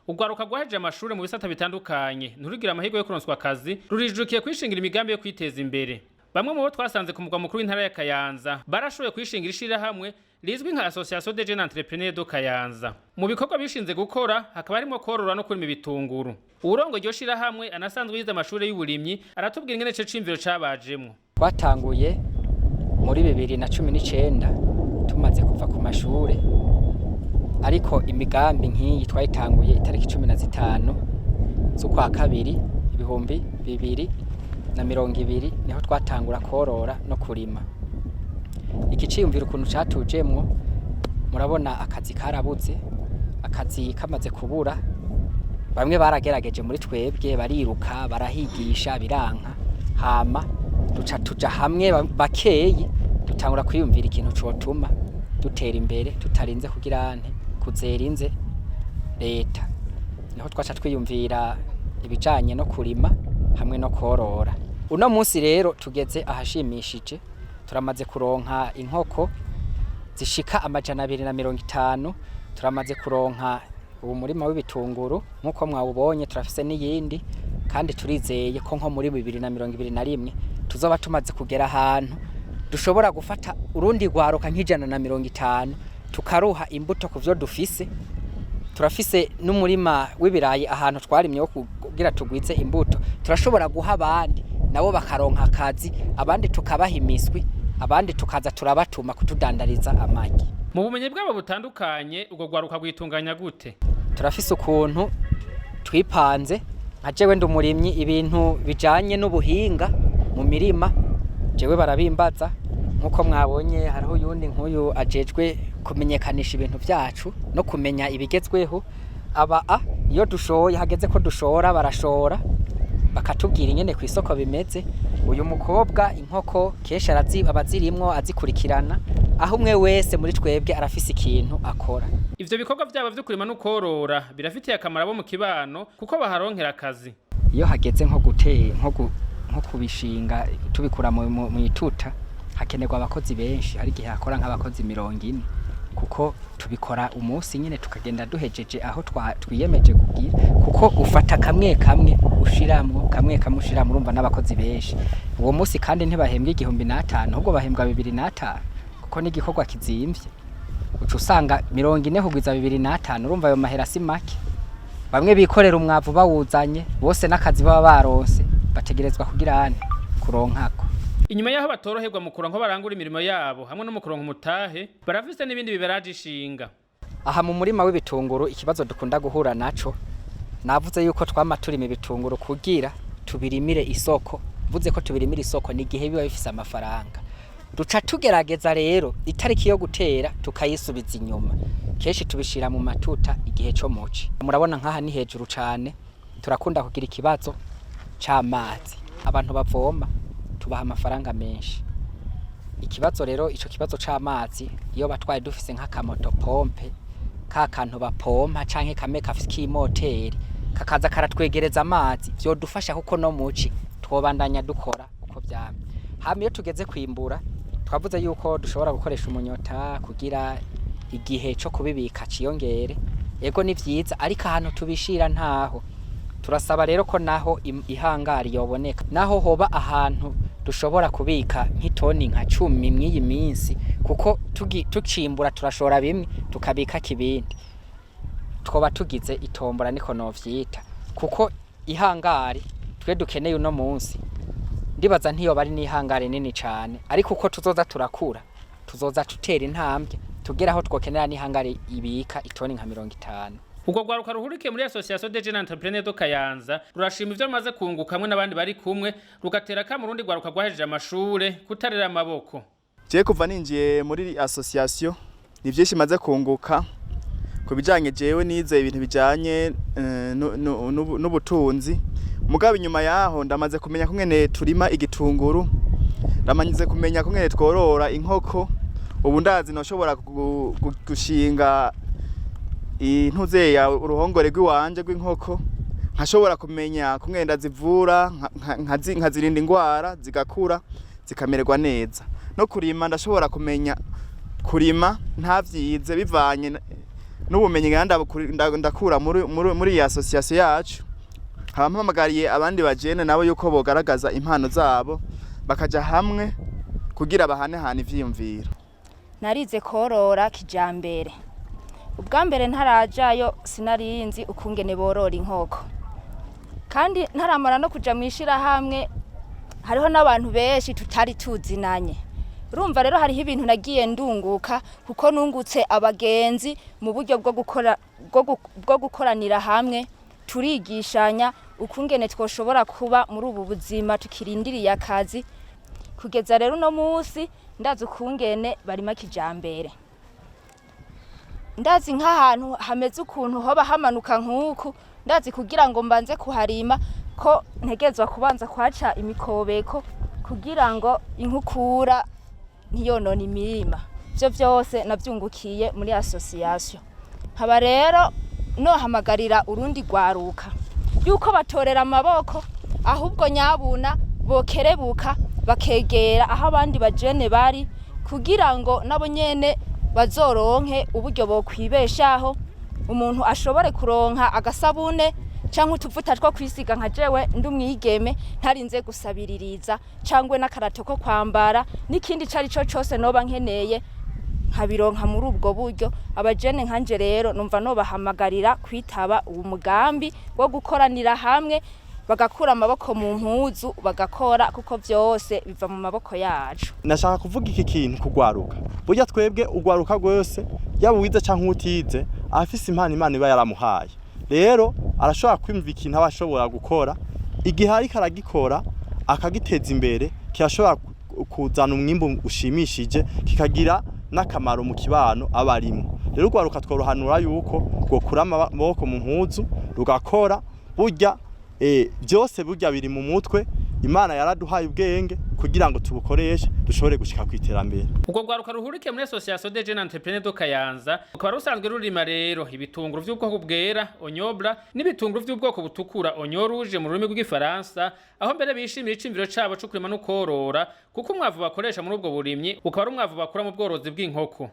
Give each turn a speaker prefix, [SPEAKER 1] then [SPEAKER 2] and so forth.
[SPEAKER 1] urwaruka rwahejeje amashuri mu bisata bitandukanye nturigira amahirwe yo kuronswa akazi rurijukiye kwishingira imigambi yo kwiteza imbere. Bamwe mu bo twasanze ku mugwa mukuru w'intara ya Kayanza barashoboye kwishingira ishirahamwe rizwi nka Association des jeunes entrepreneurs de Kayanza. Mu bikorwa bishinze gukora hakaba harimo korora no kurima ibitunguru. Urongo iryo shirahamwe anasanzwe yize amashuri y'uburimyi aratubwira ingene ico cimviro cabajemwo.
[SPEAKER 2] Twatanguye muri 2019 tumaze kuva ku mashure, ariko imigambi nk'iyi twayitanguye itariki 15 z'ukwa kabiri 2020 niho twatangura korora no kurima. Iki ciyumviro ukuntu catujemwo, murabona akazi karabuze, akazi kamaze kubura, bamwe baragerageje muri twebwe bariruka barahigisha biranka, hama duca tuja hamwe bakeyi dutangura kwiyumvira ikintu cotuma dutera imbere tutarinze kugira kuzerinze leta. Niho twaca twiyumvira ibijanye no kurima hamwe no korora. Uno munsi rero tugeze ahashimishije, turamaze kuronka inkoko zishika 250, turamaze kuronka ubu murima w'ibitunguru nkuko mwawubonye, turafise n'iyindi kandi turizeye ko nko muri 2021 tuzoba tumaze kugera ahantu dushobora gufata urundi rwaruka nk'ijana tukaruha imbuto kuvyo dufise. Turafise n'umurima w'ibirayi ahantu twarimye kugira tugwize imbuto, turashobora guha abandi nabo bakaronka akazi, abandi tukabaha imiswi, abandi tukaza turabatuma kutudandariza amagi.
[SPEAKER 1] Mu bumenyi bwabo butandukanye ubwo rwaruka gwitunganya gute?
[SPEAKER 2] Turafise ukuntu twipanze, nka jewe ndumurimyi ibintu bijanye n'ubuhinga mu mirima jewe barabimbaza, nkuko mwabonye hariho yundi nkuyu ajejwe kumenyekanisha ibintu vyacu no kumenya ibigezweho. Iyo dushoye hageze ko dushora barashora bakatubwira ingene ku isoko bimeze. Uyu mukobwa inkoko kesha abazirimwo azikurikirana, aho umwe wese muri twebwe arafise ikintu akora.
[SPEAKER 1] Ivyo bikorwa vyabo vyo kurima no korora birafitiye akamaro abo mu kibano kuko baharonkera akazi.
[SPEAKER 2] Iyo hageze nko kubishinga tubikura mu ituta hakenerwa abakozi benshi, hari gihe hakora nk'abakozi 40, kuko tubikora umunsi nyine tukagenda duhejeje aho twiyemeje kugira, kuko ufata kamwe ushiramwo urumva n'abakozi benshi. Uwo munsi kandi ntibahembwa 1500 ahubwo bahembwa 2005 kuko n'igikorwa kizimvye. Uca usanga 40 kugwiza 2005 urumva ayo mahera si make. Bamwe bikorera umwavu bawuzanye bose n'akazi baba baronse bategerezwa kugira kuronkako.
[SPEAKER 1] Inyuma yaho batoroherwa mu kuronka barangura imirimo yabo hamwe no mu kuronka umutahe, barafise n'ibindi biberaje ishinga.
[SPEAKER 2] Aha mu murima w'ibitunguru ikibazo dukunda guhura naco, navuze yuko twama turima ibitunguru kugira tubirimire isoko. Vuze ko tubirimira isoko ni gihe biba bifise amafaranga. Duca tugerageza rero itariki yo gutera tukayisubiza inyuma. Keshi tubishira mu matuta igihe cyo muci. Murabona nkaha ni hejuru cane, turakunda kugira ikibazo c'amazi. Abantu bavoma tubaha amafaranga menshi. Ikibazo rero ico kibazo c'amazi iyo batwaye dufise nk'akamoto pompe kantu bapompa canke kame kafise kimoteri kakaza karatwegereza amazi, vyo dufasha kuko no muci twobandanya dukora uko vyamye. Hama iyo tugeze kwimbura twavuze yuko dushobora gukoresha umunyota kugira igihe cyo kubibika ciyongere. Ego ni vyiza, ariko ahantu tubishira ntaho. Turasaba rero ko naho ihangari yoboneka, naho hoba ahantu dushobora kubika nk'itoni nka 10 mw'iyi minsi, kuko tucimbura turashora bimwe tukabika kibindi. Twoba tugize itombora niko novyita, kuko ihangari twe dukeneye uno munsi ndibaza ntiyo bari n'ihangari nini cyane, ariko uko tuzoza turakura tuzoza tutera intambwe tugera aho twokenera n'ihangari ibika itoni nka 50.
[SPEAKER 1] Ubwo rwaruka ruhurikiye muri Association des jeunes entrepreneurs de Kayanza rurashima ivyo rumaze kunguka hamwe n'abandi bari kumwe, rugatera ka mu rundi rwaruka rwahejeje amashure kutarera amaboko.
[SPEAKER 3] Je kuva ninjiye muri association ni vyinshi maze kunguka kubijanye jewe nize ibintu bijanye n'ubutunzi. Mugabe inyuma yaho ndamaze kumenya kungene turima igitunguru, ndamanyeze kumenya kungene tworora inkoko. Ubu ndazi noshobora gushinga intuze ya uruhongore rw'iwanje rw'inkoko, nkashobora kumenya kungene ndazivura nkazirinda ingwara zigakura zikamererwa neza. No kurima ndashobora kumenya kurima ntavyize bivanye n'ubumenyi ndakura muri iyi association yacu. Hampamagariye abandi bajene nabo yuko bogaragaza impano zabo bakaja hamwe kugira bahanehane ivyiyumviro.
[SPEAKER 4] Narize korora kijambere. Ubwa mbere ntarajayo sinarinzi ukungene borora inkoko. Kandi ntaramara no kuja mu ishirahamwe hariho n'abantu benshi tutari tuzinanye. Urumva rero hariho ibintu nagiye ndunguka kuko nungutse abagenzi mu buryo bwo gukoranira hamwe turigishanya ukungene twoshobora kuba muri ubu buzima tukirindiriye akazi kugeza rero no munsi ndazi ukungene barima kijambere. Ndazi nk'ahantu hameze ukuntu hoba hamanuka nk'uku ndazi kugira ngo mbanze kuharima ko ntegezwa kubanza kwaca imikobeko kugira ngo inkukura ntiyonone imirima. Byo byose navyungukiye muri association. Haba rero no hamagarira urundi rwaruka yuko batorera amaboko ahubwo nyabuna bokerebuka bakegera aho abandi bajene bari kugira ngo nabo nyene bazoronke uburyo bokwibeshaho umuntu ashobore kuronka agasabune canke utuvuta two kwisiga nka jewe ndumwigeme ntarinze gusabiririza cangwe n'akarato ko kwambara n'ikindi cari co cose noba nkeneye nkabironka muri ubwo buryo. Abajene nkanje rero numva no bahamagarira kwitaba uwo mugambi wo gukoranira hamwe bagakura amaboko mu mpuzu bagakora kuko byose biva mu maboko yacu.
[SPEAKER 5] Nashaka kuvuga iki kintu kugwaruka. Burya twebwe ugwaruka rwose yaba wize canke utize afise impano Imana iba yaramuhaye. Rero arashobora kwimva ikintu abashobora gukora igihe ari karagikora akagiteza imbere kirashobora kuzana umwimbo ushimishije kikagira n'akamaro mu kibano abarimo. Rero ugwaruka tworohanura yuko gukura amaboko mu mpuzu rugakora burya byose burya biri mu mutwe Imana yaraduhaye ubwenge kugira ngo tubukoreshe dushobore gushika kwiterambere.
[SPEAKER 1] Ubwo gwaruka ruhurike muri Association des Jeunes Entrepreneurs do Kayanza ukaba rusanzwe rurima rero ibitunguru vy'ubwoko bwera onyobra n'ibitunguru vy'ubwoko butukura onyoruje mu rurimi rw'igifaransa aho mbere bishimira icimviro cabo cyo kurima no korora kuko umwavu bakoresha muri ubwo burimyi ukaba ari umwavu bakura mu bworozi bw'inkoko.